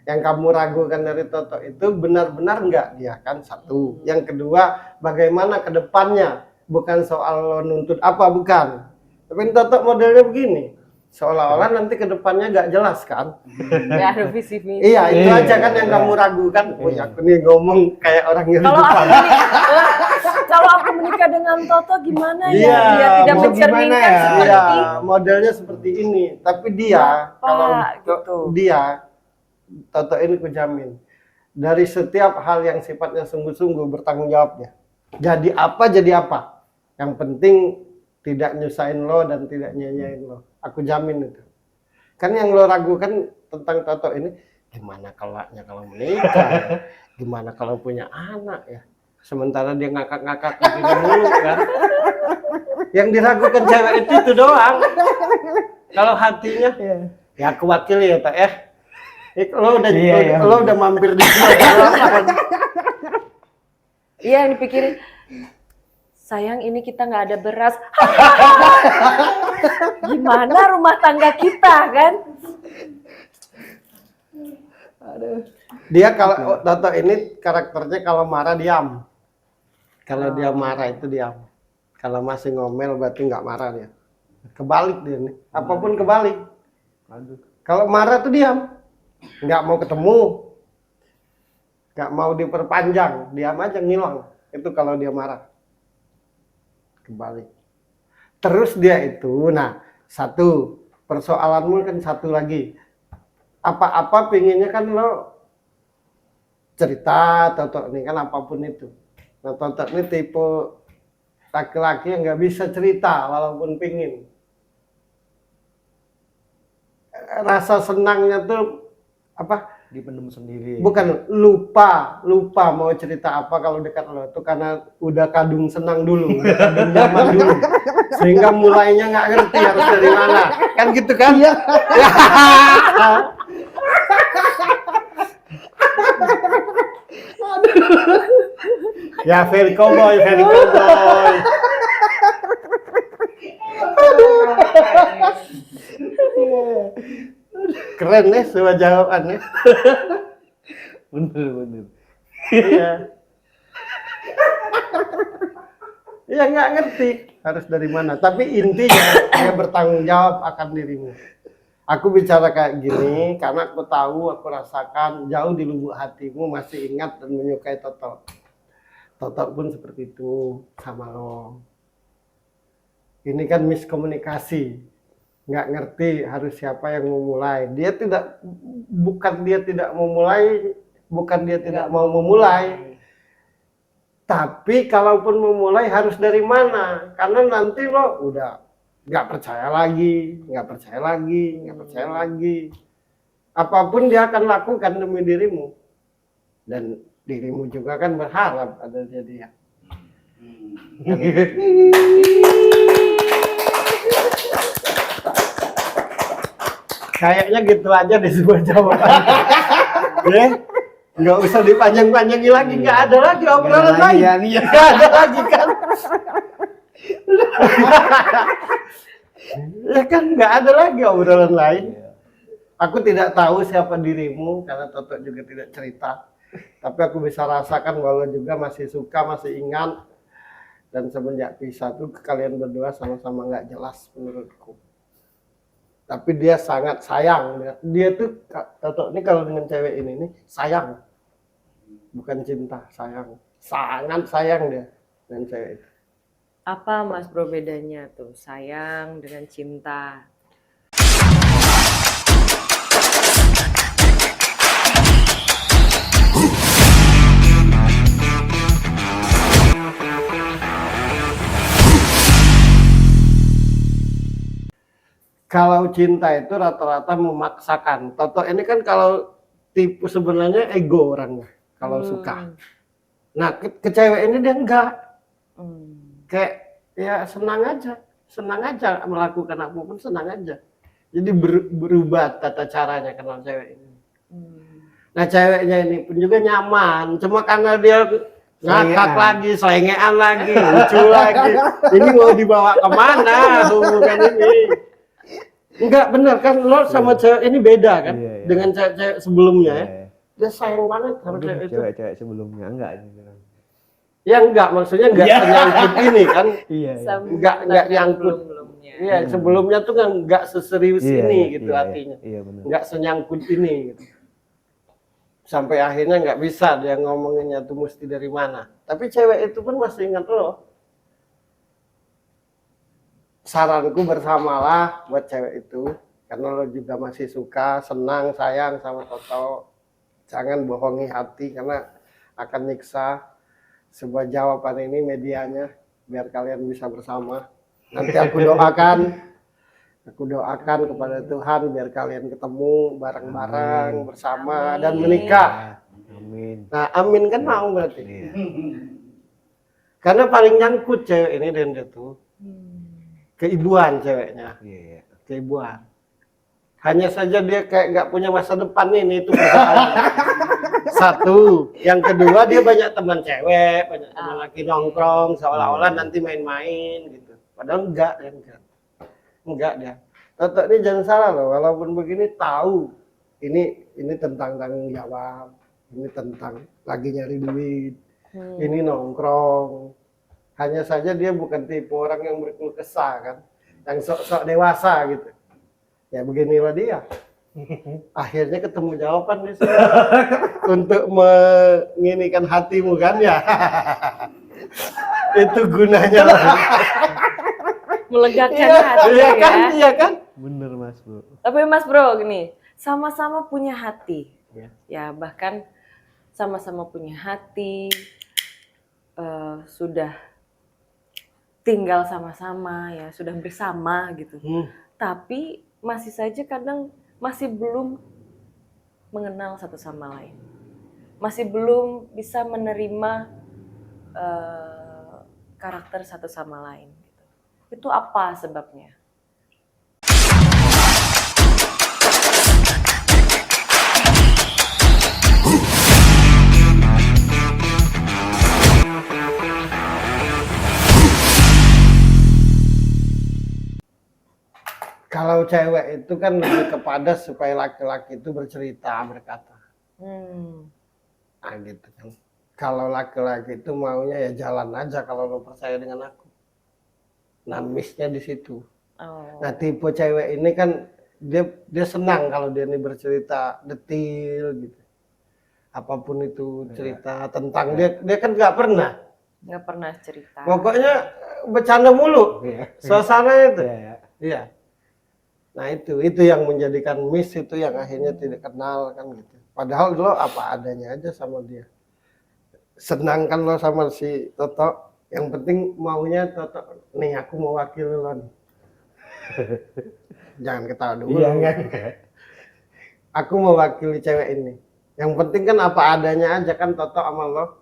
Yang kamu ragukan dari Toto itu benar-benar enggak dia kan, satu. Yang kedua, bagaimana ke depannya? Bukan soal lo nuntut apa, bukan. Tapi Toto modelnya begini, seolah-olah nanti ke depannya enggak jelas kan. Nggak ada visi misi. Iya, itu Iya, aja kan yang iya. kamu ragukan. Oh, Iya. aku nih ngomong kayak orang yang Kalau aku kalau aku menikah dengan Toto gimana ya? Iya, Dia tidak mau mencerminkan gimana ya? seperti Iya, modelnya seperti ini. Tapi dia, Bapak, kalau gitu. dia, Toto ini kujamin, dari setiap hal yang sifatnya sungguh-sungguh bertanggung jawabnya. Jadi apa? Yang penting tidak nyusahin lo dan tidak nyanyain lo. Aku jamin itu. Kan yang lo ragukan tentang Toto ini, gimana kelaknya kalau menikah? Gimana kalau punya anak ya? Sementara dia ngakak-ngakak begini mulu kan. Yang diragukan cewek itu doang. Kalau hatinya, ya aku wakili ya tak ya. Lo udah mampir di sini. Iya yang dipikirin. Sayang ini kita nggak ada beras. Gimana rumah tangga kita kan? Dia kalau Toto ini karakternya kalau marah diam. Kalau dia marah itu diam. Kalau masih ngomel berarti nggak marah dia. Kebalik dia nih. Apapun kebalik. Kalau marah tuh diam. Nggak mau ketemu. Nggak mau diperpanjang. Diam aja ngilang. Itu kalau dia marah. Kebalik. Terus dia itu, nah satu persoalanmu kan satu lagi. Apa-apa pinginnya kan lo cerita Toto nih kan apapun itu. Nah Toto ini tipe laki-laki yang nggak bisa cerita walaupun pingin. Rasa senangnya tuh apa? Dipendam sendiri. Bukan lupa mau cerita apa kalau dekat lo tuh karena udah kadung senang dulu, udah kadung nyaman dulu, sehingga mulainya nggak ngerti harus dari mana, kan gitu kan? Iya. Ya very cowboy. Keren nih semua jawabannya. Bener. Iya. Iya nggak ngerti harus dari mana. Tapi intinya dia bertanggung jawab akan dirimu. Aku bicara kayak gini karena aku tahu, aku rasakan jauh di lubuk hatimu masih ingat dan menyukai Toto. Toto pun seperti itu sama lo. Ini kan miskomunikasi. Nggak ngerti harus siapa yang memulai. Bukan dia tidak mau memulai. Tapi kalaupun memulai harus dari mana? Karena nanti lo udah nggak percaya lagi. Apapun dia akan lakukan demi dirimu. Dan dirimu juga kan berharap ada dia. Kayaknya gitu aja di sebuah jawaban. Ya, nggak usah dipanjang-panjangin lagi, nggak ada lagi obrolan Nggak ada lagi lain. ya, Nggak ada lagi kan? Ya kan nggak ada lagi obrolan lain. Aku tidak tahu siapa dirimu karena Toto juga tidak cerita. Tapi aku bisa rasakan bahwa juga masih suka, masih ingat. Dan semenjak pisah tuh kalian berdua sama-sama nggak jelas menurutku. Tapi dia sangat sayang. Dia tuh Toto ini kalau dengan cewek ini nih sayang, bukan cinta, sayang. Sangat sayang dia dengan cewek itu. Apa Mas Bro bedanya tuh sayang dengan cinta? Kalau cinta itu rata-rata memaksakan. Toto ini kan kalau tipe sebenarnya ego orangnya kalau suka. Nah ke cewek ini dia enggak. Kayak ya senang aja melakukan apapun senang aja. Jadi berubah tata caranya kenal cewek ini. Nah ceweknya ini pun juga nyaman, cuma karena dia ngakak lagi, selengean lagi, lucu lagi. Ini mau dibawa kemana hubungan ini? Enggak bener kan, lo sama cewek ini beda kan, dengan cewek sebelumnya ya. Dia sayang banget sama cewek itu. Cewek-cewek sebelumnya enggak gitu. Ya enggak, maksudnya enggak senyangkut ini kan. Iya. Enggak nyangkut. Sebelumnya. Iya, sebelumnya tuh kan enggak seserius ini gitu artinya. Iya benar. Enggak senyangkut ini gitu. Sampai akhirnya nggak bisa dia ngomonginnya tuh mesti dari mana. Tapi cewek itu pun masih ingat lo. Saranku bersamalah buat cewek itu. Karena lo juga masih suka, senang, sayang sama Toto. Jangan bohongi hati karena akan nyiksa. Sebuah jawaban ini medianya biar kalian bisa bersama. Nanti aku doakan kepada Tuhan biar kalian ketemu bareng-bareng bersama dan menikah. Amin. Nah, amin kan mau berarti. Iya. Karena paling nyangkut cewek ini dan dia tuh keibuan ceweknya, Iya. keibuan. Hanya saja dia kayak nggak punya masa depan ini itu persoalannya. Satu, yang kedua dia banyak teman cewek, banyak teman laki nongkrong, seolah-olah nanti main-main gitu. Padahal enggak dia. Toto ini jangan salah loh, walaupun begini tahu ini tentang tanggung jawab, ini tentang lagi nyari duit, ini nongkrong. Hanya saja dia bukan tipe orang yang berkeluh kesah kan, yang sok-sok dewasa gitu. Ya beginilah dia. Akhirnya ketemu jawaban di sini untuk menginikan hatimu kan ya. Itu gunanya lah. Melegakan hati Iya kan, ya. iya kan? Bener Mas Bro. Tapi Mas Bro gini, sama-sama punya hati. Ya. Ya bahkan sama-sama punya hati, sudah tinggal sama-sama ya, sudah bersama gitu. Tapi masih saja kadang masih belum mengenal satu sama lain. Masih belum bisa menerima karakter satu sama lain. Itu apa sebabnya? Kalau cewek itu kan lebih kepada supaya laki-laki itu bercerita, berkata. Nah gitu kan. Kalau laki-laki itu maunya ya jalan aja kalau lo percaya dengan aku. Nah miss-nya di situ. Nah tipe cewek ini kan dia senang kalau dia ini bercerita detail gitu. Apapun itu cerita tentang dia kan nggak pernah cerita. Pokoknya bercanda mulu. Suasana itu. Iya. Nah itu yang menjadikan miss itu yang akhirnya tidak kenal kan gitu. Padahal lo apa adanya aja sama dia. Senang kan lo sama si Toto. Yang penting maunya Toto, nih aku mau wakil lo nih. Jangan ketawa dulu. Iya kan? Aku mau wakili cewek ini. Yang penting kan apa adanya aja kan Toto sama lo.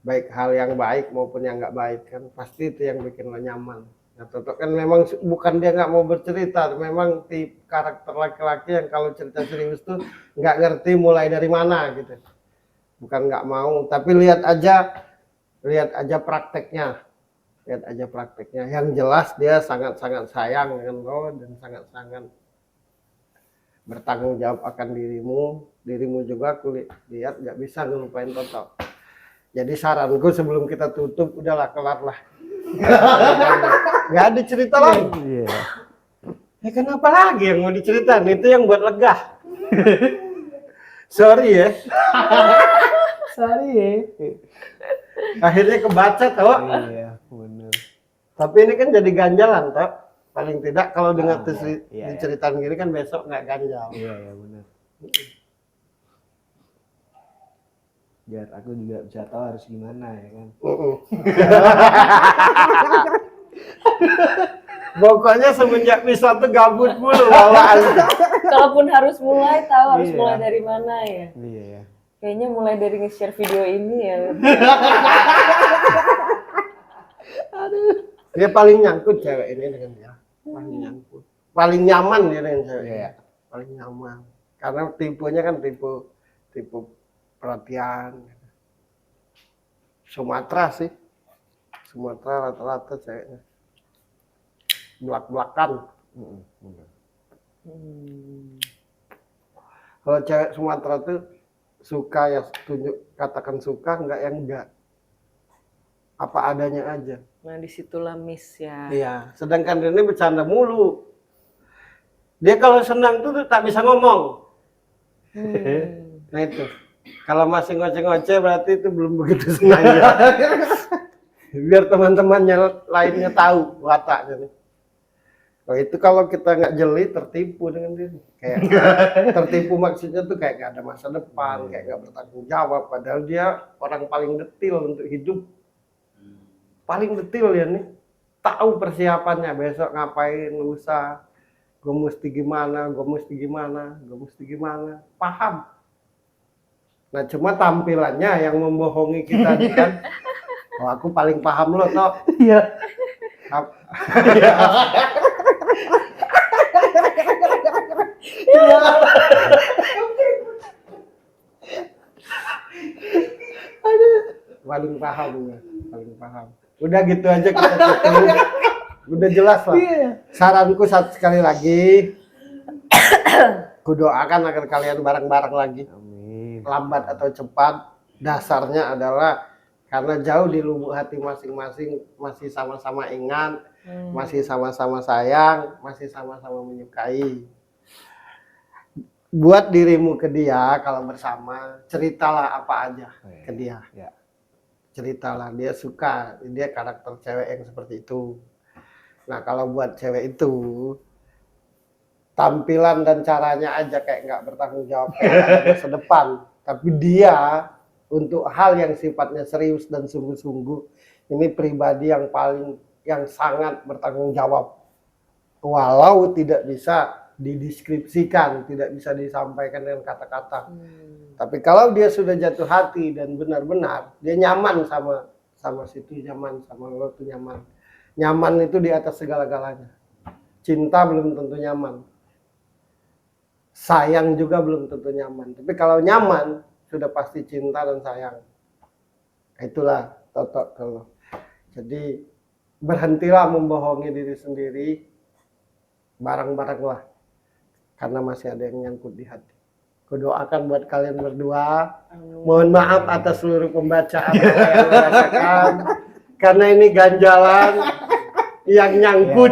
baik hal yang baik maupun yang nggak baik kan, pasti itu yang bikin lo nyaman. Nah, Toto kan memang bukan dia nggak mau bercerita, memang tipe karakter laki-laki yang kalau cerita serius tuh nggak ngerti mulai dari mana gitu. Bukan nggak mau, tapi lihat aja prakteknya, Yang jelas dia sangat-sangat sayang dengan lo dan sangat-sangat bertanggung jawab akan dirimu juga. Kulit lihat nggak bisa ngelupain Toto. Jadi saranku sebelum kita tutup, udahlah kelar lah. Nggak ada cerita lagi. Iya. Ya kenapa lagi yang mau diceritain? Itu yang buat lega. Sorry ya. Sorry ya. Akhirnya kebaca tau. Iya, bener. Tapi ini kan jadi ganjalan toh. Paling tidak kalau dengar iya. diceritain gini kan besok nggak ganjal. Iya, bener. Biar aku juga bisa tahu harus gimana ya kan. Pokoknya semenjak bisa tuh gabut mulu bawaan. Kalaupun harus mulai, tahu harus Iya. mulai dari mana ya. Iya ya. Kayaknya mulai dari nge-share video ini ya. Dia paling nyangkut cewek ini dengan dia. Paling nyangkut. Paling nyaman dia dengan cewek. Iya. Paling nyaman. Karena tipenya kan tipe perhatian. Sumatera sih. Sumatera rata-rata ceweknya. Belak-belakan. Bener. Kalau cewek Sumatera tuh suka ya katakan suka, enggak yang enggak. Apa adanya aja. Nah, disitulah miss ya. Iya, sedangkan dia ini bercanda mulu. Dia kalau senang tuh tak bisa ngomong. Nah itu. Kalau masih ngoceh-ngoceh berarti itu belum begitu senang ya. Biar teman-temannya lainnya tahu wataknya nih. Oh, itu kalau kita nggak jeli tertipu dengan dia. Kayak tertipu maksudnya tuh kayak nggak ada masa depan, kayak nggak bertanggung jawab. Padahal dia orang paling detil untuk hidup. Paling detil ya nih. Tahu persiapannya besok ngapain, lusa. Gue mesti gimana. Paham. Nah cuma tampilannya yang membohongi kita nih kan. Oh aku paling paham lo toh. Iya. Paling paham. Udah gitu aja kita tutup. Udah jelas lah. Saranku sekali lagi. Kudoakan agar kalian bareng-bareng lagi. Amin. Lambat atau cepat, dasarnya adalah karena jauh di lubuk hati masing-masing masih sama-sama ingat, masih sama-sama sayang, masih sama-sama menyukai. Buat dirimu ke dia kalau bersama, ceritalah apa aja ke dia. Ya. Ceritalah dia suka, dia karakter cewek yang seperti itu. Nah kalau buat cewek itu, tampilan dan caranya aja kayak nggak bertanggung jawab, kayak nggak ada masa depan. Tapi dia untuk hal yang sifatnya serius dan sungguh-sungguh, ini pribadi yang sangat bertanggung jawab. Walau tidak bisa dideskripsikan, tidak bisa disampaikan dengan kata-kata. Tapi kalau dia sudah jatuh hati dan benar-benar dia nyaman sama situ, nyaman sama lo tuh nyaman. Nyaman itu di atas segala-galanya. Cinta belum tentu nyaman. Sayang juga belum tentu nyaman. Tapi kalau nyaman, sudah pasti cinta dan sayang. Itulah Toto kalau. Jadi berhentilah membohongi diri sendiri. Bareng-barenglah. Karena masih ada yang nyangkut di hati. Kudoakan buat kalian berdua. Mohon maaf atas seluruh pembacaan apa yang dirasakan. Karena ini ganjalan yang nyangkut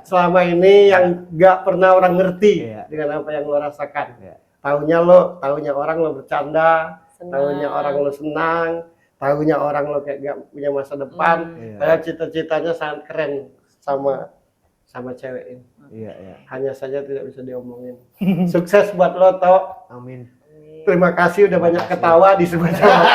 selama ini yang gak pernah orang ngerti dengan apa yang lo rasakan. Taunya orang lo bercanda, taunya orang lo senang, taunya orang lo kayak gak punya masa depan. Padahal cita-citanya sangat keren sama cewek ini. Hanya saja tidak bisa diomongin. Sukses buat lo, Tok. Amin. Terima kasih udah banyak ketawa di sebuah jawaban.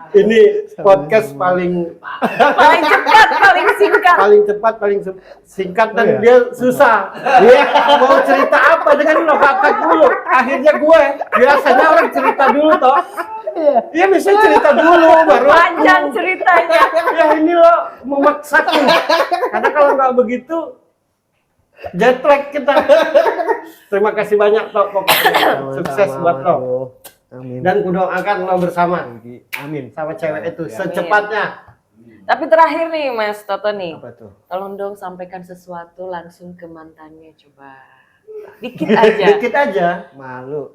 Ini podcast paling Paling cepat, paling singkat. paling cepat, paling singkat dan Oh, iya? dia susah. Dia mau cerita apa dengan lo kakak dulu. Akhirnya gue biasanya orang cerita dulu toh. Dia bisa cerita dulu baru Panjang ceritanya. ya ini lo memaksaku. Karena kalau nggak begitu jet lag kita. Terima kasih banyak toh pokoknya. Sukses Sama-sama, buat lo. Bro. Amin. Dan kudoakan lo bersama Amin. sama cewek itu Ya. secepatnya. Tapi terakhir nih Mas Toto nih. Apa tuh? Tolong dong sampaikan sesuatu langsung ke mantannya coba. Dikit aja. Dikit aja. Malu.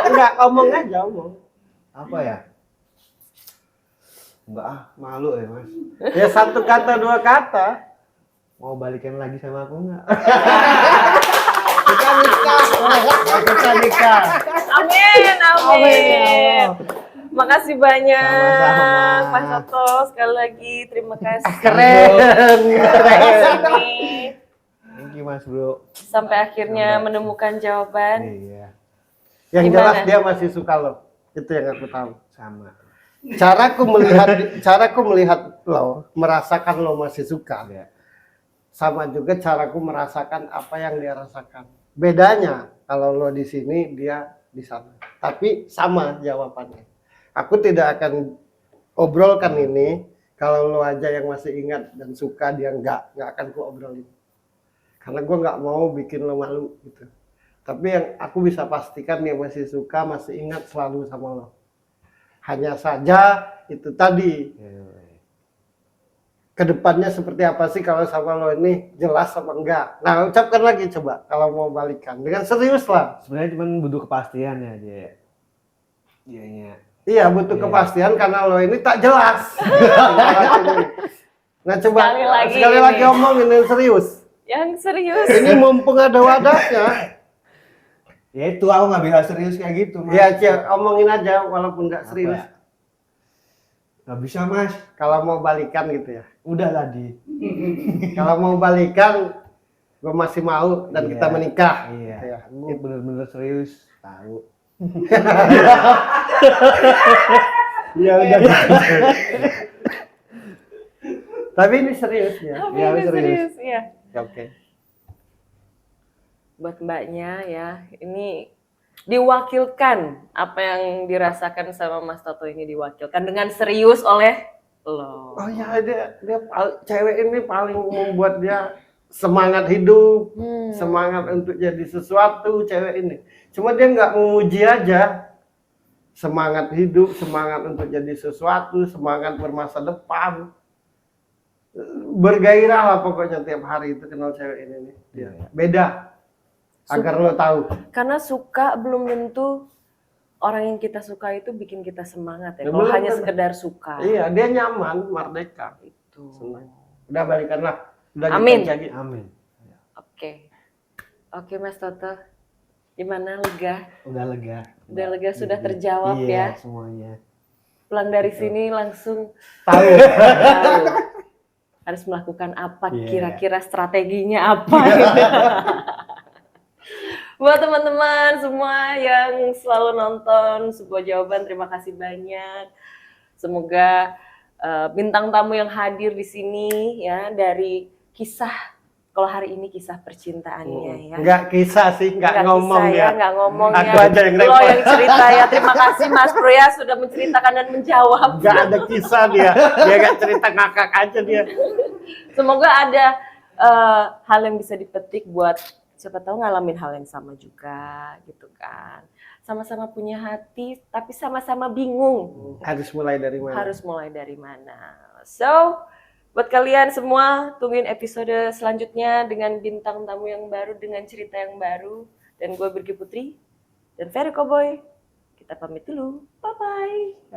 Enggak ngomong aja ngomong. Apa ya? Enggak malu ya, Mas. Ya satu kata dua kata. Mau balikan lagi sama aku enggak? Kita nikah. Kita nikah. Amin, amin. Amin. Makasih banyak Sama-sama. Mas Toto, sekali lagi terima kasih. Keren. Ini Thank you, Mas, Bro. sampai akhirnya menemukan jawaban. Iya, Yang Gimana? jelas dia masih suka lo. Itu yang aku tahu. sama. Caraku melihat lo, merasakan lo masih suka. Ya. Sama juga caraku merasakan apa yang dia rasakan. Bedanya kalau lo di sini, dia di sana. Tapi sama jawabannya. Aku tidak akan obrolkan ini kalau lo aja yang masih ingat dan suka, dia nggak akan ku obrolin. Karena gue nggak mau bikin lo malu gitu. Tapi yang aku bisa pastikan dia masih suka, masih ingat selalu sama lo. Hanya saja itu tadi, kedepannya seperti apa sih kalau sama lo ini jelas apa enggak. Nah ucapkan lagi coba kalau mau balikan dengan serius lah. Sebenarnya cuma butuh kepastian ya dia. Dianya. Iya butuh Iya. kepastian karena lo ini tak jelas. Nah coba Sekali lagi ini. omongin yang serius. Yang serius. Ini mumpung ada wadahnya. Ya itu aku nggak bisa serius kayak gitu, Mas. Ya Cik, omongin aja walaupun nggak serius. Apa ya? Nggak bisa, Mas. Kalau mau balikan gitu ya. Udah tadi. Kalau mau balikan, gue masih mau dan Iya. kita menikah. Iya. Ya. Gue bener-bener serius. Tahu. Ya udah. Tapi ini serius ya. Tapi Ya, ini serius. serius, ya. Oke. Buat mbaknya ya, ini diwakilkan apa yang dirasakan sama Mas Toto ini diwakilkan dengan serius oleh lo. Oh ya cewek ini paling membuat dia semangat hidup, semangat untuk jadi sesuatu cewek ini. Cuma dia nggak memuji aja. Semangat hidup, semangat untuk jadi sesuatu, semangat bermasa depan. Bergairah lah pokoknya tiap hari itu kenal cewek ini nih. Dia beda. Agar lo tahu. Karena suka belum tentu orang yang kita suka itu bikin kita semangat ya. Ya, Kalau belum hanya tentu. sekedar suka. Iya, dia nyaman, merdeka. Itu. Senang. Udah balikan lah. Udah Amin. jadi. Amin. Oke. Oke Mas Toto. Gimana lega? Udah lega. Udah lega sudah terjawab Iya, ya. semuanya. Pulang dari sini langsung Tahu. tahu harus melakukan apa, Iya. kira-kira strateginya apa gitu. Buat teman-teman semua yang selalu nonton sebuah jawaban, terima kasih banyak. Semoga bintang tamu yang hadir di sini ya dari kisah, kalau hari ini kisah percintaannya ya. Enggak kisah sih, enggak ngomong kisah ya. nggak ngomong Aku ya. aja yang Lo repot. yang cerita ya. Terima kasih Mas Bro ya sudah menceritakan dan menjawab. Enggak ada kisah dia. Dia enggak cerita ngakak aja dia. Semoga ada hal yang bisa dipetik buat siapa tahu ngalamin hal yang sama juga gitu kan. Sama-sama punya hati tapi sama-sama bingung Harus mulai dari mana? harus mulai dari mana. So, buat kalian semua tungguin episode selanjutnya dengan bintang tamu yang baru, dengan cerita yang baru. Dan gue Birgi Putri dan Ferry Cowboy. Kita pamit dulu. Bye-bye.